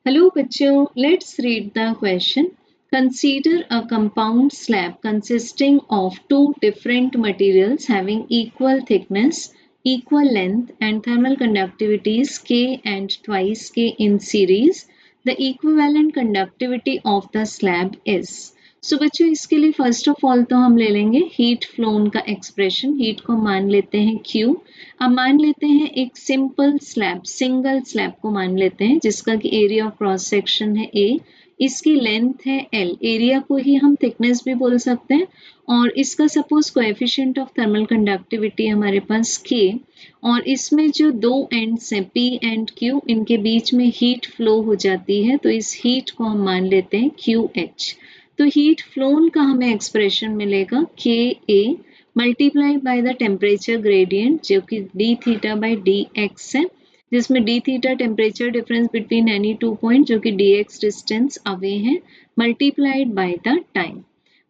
Hello bachcho, let's read the question. Consider a compound slab consisting of two different materials having equal thickness, equal length and thermal conductivities K and twice K in series. The equivalent conductivity of the slab is. So बच्चों इसके लिए first of all तो हम ले लेंगे heat phloem का expression. Heat को मान लेते हैं Q. अब मान लेते हैं एक सिंपल स्लैब, सिंगल स्लैब को मान लेते हैं जिसका कि एरिया ऑफ क्रॉस सेक्शन है A, इसकी लेंथ है L, एरिया को ही हम थिकनेस भी बोल सकते हैं और इसका suppose coefficient of thermal conductivity हमारे पास K और इसमें जो दो एंड्स हैं P एंड Q, इनके बीच में हीट फ्लो हो जाती है तो इस हीट को हम मान लेते हैं QH. तो हीट फ्लोन का हमें एक्सप्रेशन मिलेगा KA multiply by the temperature gradient जो कि d थीटा बाई dx है, जिसमें d theta temperature difference between any two point जो कि dx डिस्टेंस अवे है, मल्टीप्लाइड बाय द टाइम.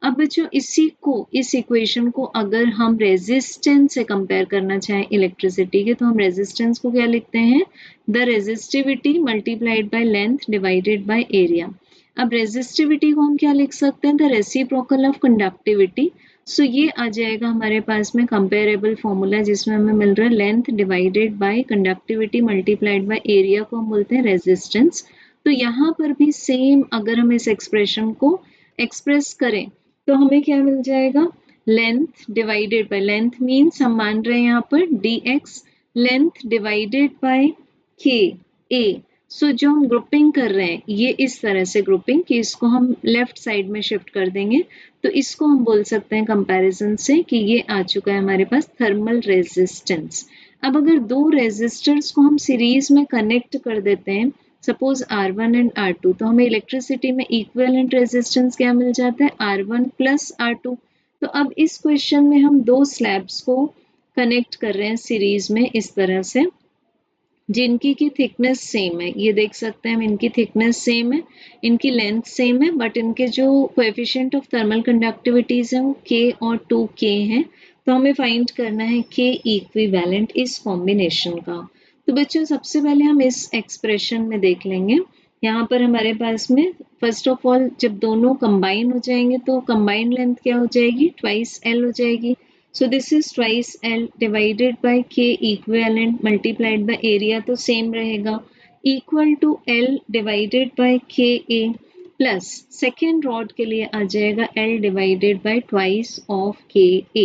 अब बच्चों इस इक्वेशन को अगर हम रेजिस्टेंस से कंपेयर करना चाहें इलेक्ट्रिसिटी के तो हम रेजिस्टेंस को क्या लिखते हैं, the resistivity multiplied by length divided by area. अब रेजिस्टिविटी को हम क्या लिख सकते हैं, द रेसिप्रोकल ऑफ कंडक्टिविटी. सो ये आ जाएगा हमारे पास में कंपेरेबल फॉर्मूला जिसमें हमें मिल रहा है length divided by conductivity multiplied by area को हम बोलते हैं रेजिस्टेंस. तो यहाँ पर भी सेम अगर हम इस एक्सप्रेशन को एक्सप्रेस करें तो हमें क्या मिल जाएगा, length divided by, length means हम मान रहे हैं यहाँ पर dx, length divided by k a. सो जो हम ग्रुपिंग कर रहे हैं ये इस तरह से ग्रुपिंग कि इसको हम लेफ्ट साइड में शिफ्ट कर देंगे तो इसको हम बोल सकते हैं कंपैरिजन से कि ये आ चुका है हमारे पास थर्मल रेजिस्टेंस. अब अगर दो रेजिस्टर्स को हम सीरीज में कनेक्ट कर देते हैं सपोज R1 एंड R2 तो हमें इलेक्ट्रिसिटी में इक्विवेलेंट रेजिस्टेंस क्या मिल जाता है, R1 प्लस R2. तो अब इस क्वेश्चन में हम दो स्लैब्स को कनेक्ट कर रहे हैं सीरीज में इस तरह से जिनकी की थिकनेस सेम है. ये देख सकते हैं हम इनकी थिकनेस सेम है, इनकी लेंथ सेम है, बट इनके जो कोएफिशिएंट ऑफ थर्मल कंडक्टिविटीज हैं वो K और 2K हैं. तो हमें फाइंड करना है K इक्विवेलेंट इस कॉम्बिनेशन का. तो बच्चों सबसे पहले हम इस एक्सप्रेशन में देख लेंगे. यहाँ पर हमारे पास में फर्स्ट ऑफ ऑल जब दोनों कंबाइन हो जाएंगे तो कंबाइंड लेंथ क्या हो जाएगी, ट्वाइस L हो जाएगी. So this is twice L divided by K equivalent multiplied by area तो same रहेगा equal to L divided by KA plus second rod के लिए आ जाएगा L divided by twice of KA.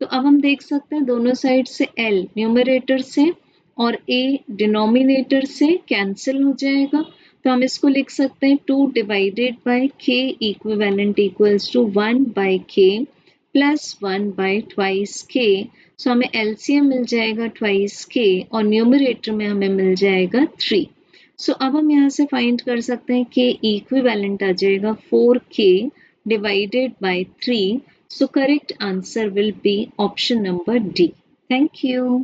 तो अब हम देख सकते हैं दोनों साइड से L न्यूमरेटर से और A डिनोमिनेटर से कैंसिल हो जाएगा तो हम इसको लिख सकते हैं 2 divided by K equivalent equals to 1 by K plus 1 by twice के. सो हमें एलसीएम मिल जाएगा ट्वाइस के और न्यूमरेटर में हमें मिल जाएगा 3. सो अब हम यहाँ से फाइंड कर सकते हैं कि इक्विवेलेंट आ जाएगा 4k divided by 3. So correct answer will be option number D. Thank you.